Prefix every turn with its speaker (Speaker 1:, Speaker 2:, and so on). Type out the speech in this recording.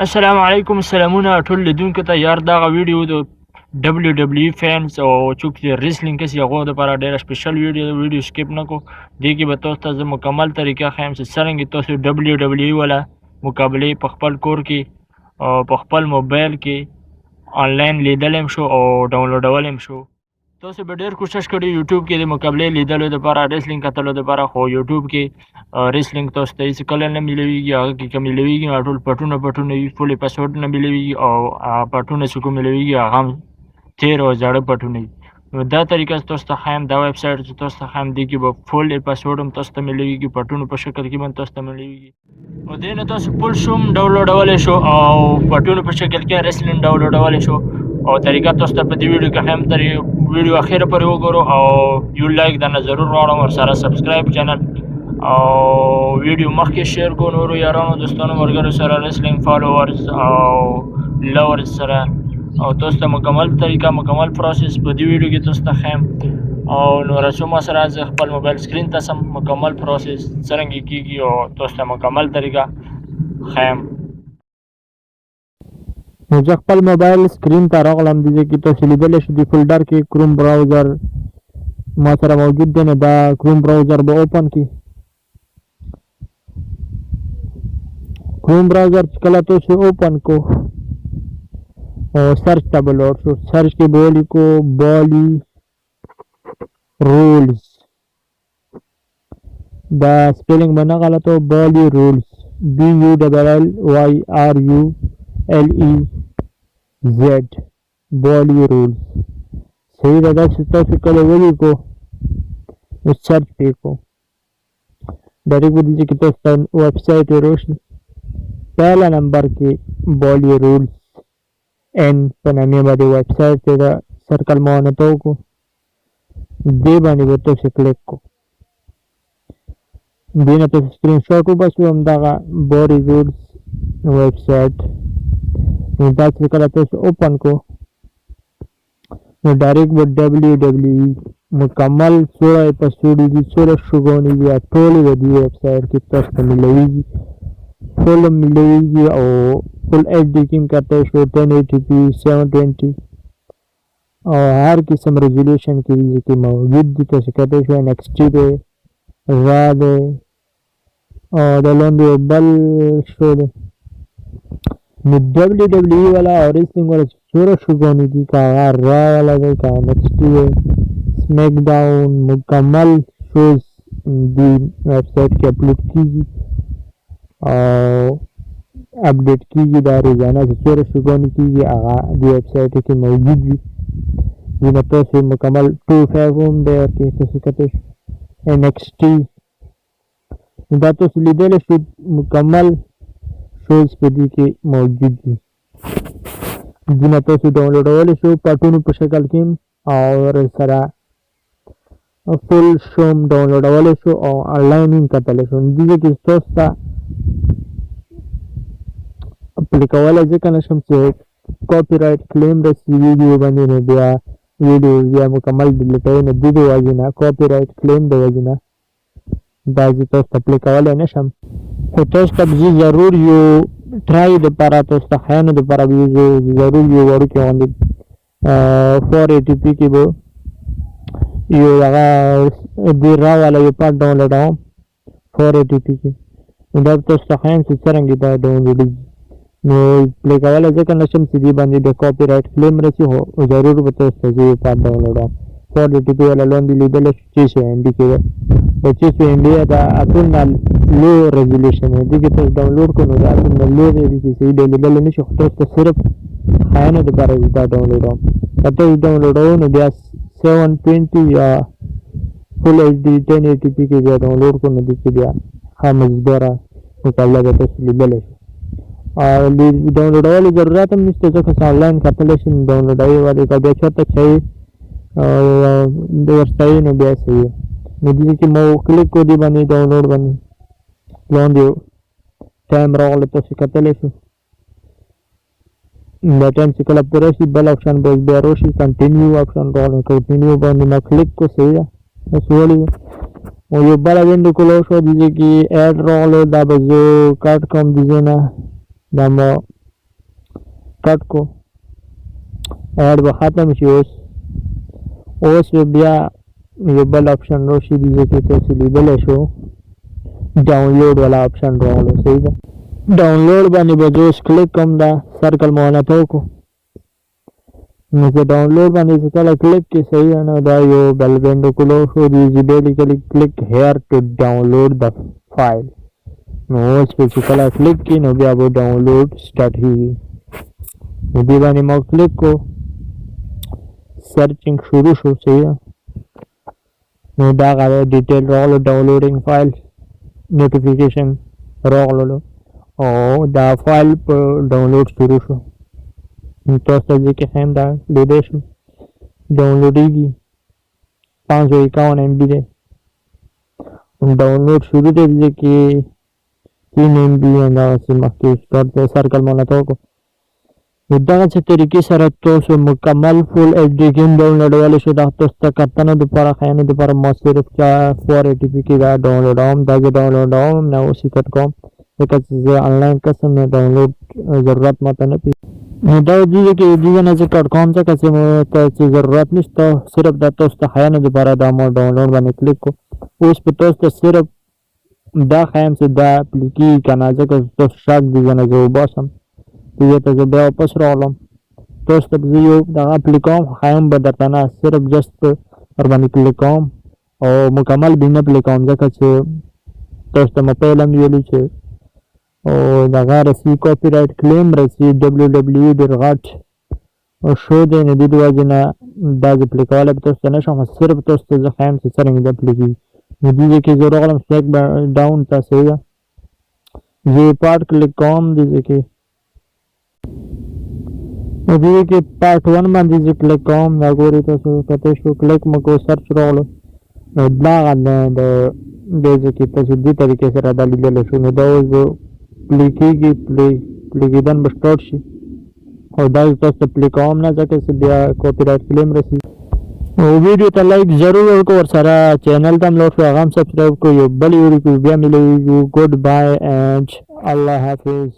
Speaker 1: السلام علیکم، سلامونه ټول لیدونکو ته. یار دغه ویډیو د دبلیو دبلیو فینس او څوک چې ریسلینګ کوي هغو دپاره ډېره سپیشل ویډیو سکیپ نه کړو. دې کې به تاسو ته زه مکمل طریقه ښیم چې څرنګه تاسو دبلیو دبلیو والا مقابلې په خپل کور کې او په خپل موبایل کې آنلاین لیدلی شو او ډاونلوډولی شو. تاسو به ډېر کوشش کړی یوټیوب کې د مقابلې لیدلو دپاره، ریسلینګ کتلو دپاره، خو یوټیوب کې ریسلینګ تاسو ته هېڅ کله نه میلویږي. هغه کې که میلویږي نو ټول پټونه وي، فل اپیسوډ نه میلویږي او پټونه چې کوم میلویږي هغه هم تېر او زاړه پټونه وي. نو دا طریقه تاسو ته ښیم، دا ویب سایټ چې تاسو ته ښیم دې کې به فل اپیسوډ هم تاسو ته میلویږي، پټونو په شکل کې هم تاسو ته میلویږي. او دې نه تاسو فل شو هم ډاونلوډولی شو او پټونو په شکل کې ریسلینګ ډاونلوډولی شو. او طریقه تاسو ته په دې ویډیو کې ښیم، تر ویډیو اخره پورې وګورو او یو لایک درنه ضرور غواړم، ورسره سبسکرایب چینل او ویډیو مخکې شیر کو نورو یارانو دوستانو ملګرو سره، ریسلینګ فالوورز او لورز سره. او تاسو ته مکمل طریقه مکمل پروسس په دې ویډیو کې تاسو ته ښیم. او نو رسومه سره زه خپل موبایل سکرین ته سم مکمل پروسس څرنګه کیږي او تاسو ته مکمل طریقه ښیم.
Speaker 2: نو زه خپل موبایل سکرین ته راغلم. دې کې تاسو لیدلی شئ د فولډر کې کروم براوزر ما سره موجود دی. نو دا کروم براوزر به اوپن کړي. کروم براوزر چې کله تاسو اوپن کو او سرچ ته به لاړ شو، سرچ کې به ولیکو بالي رولز. دا سپیلنګ به نه غلطه و، بالي رولز، BULLYRULEZ، بالي رولز. صحیح ده. داسې تاسو کله ولیکو نو سرچ پې کو، ډایرکټ به دې کې تاسو ته ویب سایټ راشي. پهله نمبر کې بالي رولز ان په نامې باندې ویب سایټ دی. دا سرکل معاینته وکړو، دې باندې به تاسو کلیک کو. دې نه تاسو سکرین شاټ وباسو، همدغه بالي رولز ویب سایټ. نو دا چې کله تاسو اوپن کو نو ډایرکټ به دبلیو دبلیو ای مکمل څومره اپیسوډ دي، څومره شوګانې دي، ټولې به دې ویب سایټ کې تاسو ته میلویږي. فل هم میلویږي او فل ایچ ډي کې هم کتلی شو، 1080p 720 او هر قسم ریزولوشن کې دې کې موجود دي. تاسو کتلی شو NXT دی، را دی او د لاندې یو بل شو دی. نو دبلیو دبلیو ای والا او ریسلینګ والا څومره شوګانې دي، که هغه را والا دی، که NXT دی، سمیک ډاون، مکمل شوز دې ویب سایټ کې اپلوډ کېږي او اپډیټ کېږي. دا روزانه چې څومره شوګانې کېږي هغه دې ویب سایټ کې موجود وي. ځینې تاسو مکمل 25 هم دی ورکې تاسو کتلی شو NXT. دا تاسو لیدلی شو مکمل شوز په دې کې موجود دي. ځینې تاسو ډاونلوډولی شو پټونو په شکل کې او سره فل شو هم ډاونلوډولی شو او آنلاین هم کتلی شو. دې کې تاسو ته پلی کولی ځکه نه شم چې کاپي رایټ کلیم رسي ویډیو باندې، نو بیا ویډیو بیا مکمل ډیلیټوي. نو دې د وجې نه کاپي رایټ کلیم د وجې نه دا زه تاسو ته پلی کولی نه شم. خو تاسو ته زه ضرور یو ټرای دپاره تاسو ته ښیانو دپاره به زه ضرور یو وړوکې غوندې 480p کې به یو هغه دې را والا یو پارټ ډاونلوډوم 480p کې. نو دا تاسو ته ښیم چې څرنګه دا ډاونلوډېږي. نو پلی کولی ځکه نه شم چې دې باندې د کاپي رایټ کلیم رسي، خو ضرور به تاسو ته زه یو پارټ ډاونلوډوم. 480p والا لاندې لیدلی شو 600 MB کې دی. په 600 MB دا اتول نه لو ریزولوشن دی. دې کې تاسو ډاونلوډ کړو نو دا اتول نه لو دی چې صحیح ډیلیدلی نه شي، خو تاسو ته صرف ښیانو دپاره زه دا ډاونلوډوم. که تاسو ډاونلوډوئ نو بیا 720 یا فل HD 1080p کې بیا ډاونلوډ کړو نو دې کې بیا ښه مزیداره مقابله به تاسو لیدلی شئ. او ډاونلوډولو ضرورت هم نشته ځکه چې آنلاین کتلی شئ. نو ډاونلوډوئ ولې که بیا چېرته چایي د ورستایي نو بیا صحیح ده. نو دې کې مو کلیک کړو دې باندې ډاونلوډ باندې، لاندې ټایم راغلی تاسو کتلی شو. دا ټایم چې کله پوره شي بل آپشن به بیا راشي، کنټینیو آپشن راغلی. کنټینیو باندې ما کلیک کړو، صحیح ده. بس ولې او یو بله وینډو کلو شو، دې کې ایډ راغلی. دا به زه کټ کوم دې ځای نه، دا مو کټ کو ایډ به ختم شي. اوس بیا یو بل اپشن راشي دې کې تاسو لیدلی شو ډاونلوډ والا اپشن راغلی. صحیح ده. ډاونلوډ باندې به زه اوس کلیک کوم. دا سرکل مهالت وکړو نو په ډاونلوډ باندې چې کله کلیک کې صحیح ده نو دا یو بل وینډو کلوز شو. بیسیکلی کلیک هیر ټو ډاونلوډ د فایل. نو اوس په چې کله کلیک کې نو بیا به ډاونلوډ سٹارټ کېږي. نو دې باندې ما کلیک کو سرچنګ شروع شو. صحیح ده. نو دا غواړي ډیټیل راغلو ډاونلوډینګ فایل نوټیفیکیشن راغلو او دا فایل په ډاونلوډ شروع شو. تاسو ته ځکه هم دا لیدای شو ډاونلوډیږي 551 MB دی. ډاونلوډ شروع دی ځکه 3 MB دا چې مخکې سٹارټ سرکل مونږ ته کو. دغه څه طریقې سره تاسو مکمل فول ایچ ډي گیم ډاونلوډولی شو. دا تاسو ته کتنه دپاره ښیانو دپاره ما صرف 480p کې دا ډاونلوډوم. دا زه ډاونلوډوم نه اوس یې کټ کوم ځکه چې زه آنلاین قسم نه ډاونلوډ ضرورت ماته نه پېږي. نو دا دې کې دې نه زه کټ کوم ځکه چې ته ضرورت نشته. صرف دا تاسو ته ښیانو دپاره دا ما ډاونلوډ باندې کلیک کو. اوس په تاسو ته صرف دا ښیم چې دا پلی کېږي که نه ځکه تاسو شک دې زه نه زه وباسم. دې ته زه بیا واپس راغلم. تاسو ته زه یو دغه پلی کوم ښیم به درته نه صرف جست ورباندې کلیک کوم او مکمل بې نه پلی کوم ځکه چې تاسو ته مې پهله هم ویلي چې او دغه رسي کاپي رایټ کلیم رسي WWE ډېر غټ شو دی. نو دې د وجې نه دا زه پلی کولی به تاسو ته نه شم. صرف تاسو ته زه ښیم چې څرنګه دا پلی کېږي. نو دې کې زه راغلم سلیک ډاون ته. صحیح ده. زه پارټ کلیک کوم دې کې نو دې کې پارټ 1 باندې زه کلیک کوم. دا ګورئ تاسو کتی شو کلیک مو کو سرچ راغلو. نو دغه د دې کې تاسو دې طریقې سره دا لیدلی شو. نو دا اوس به پلی کېږي. پلی کېدن به سټارټ شي او دا تاسو ته پلی کوم نه ځکه چې بیا کاپي رایټ کلیم رسي. ویډیو ته لایک ضرور ورکړو. ورسره چینل ته هم لاړ شو هغه هم سبسکرایب کړو. یو بل ویډیو کې بیا ملېږو. ګډ بای اینډ الله حافظ.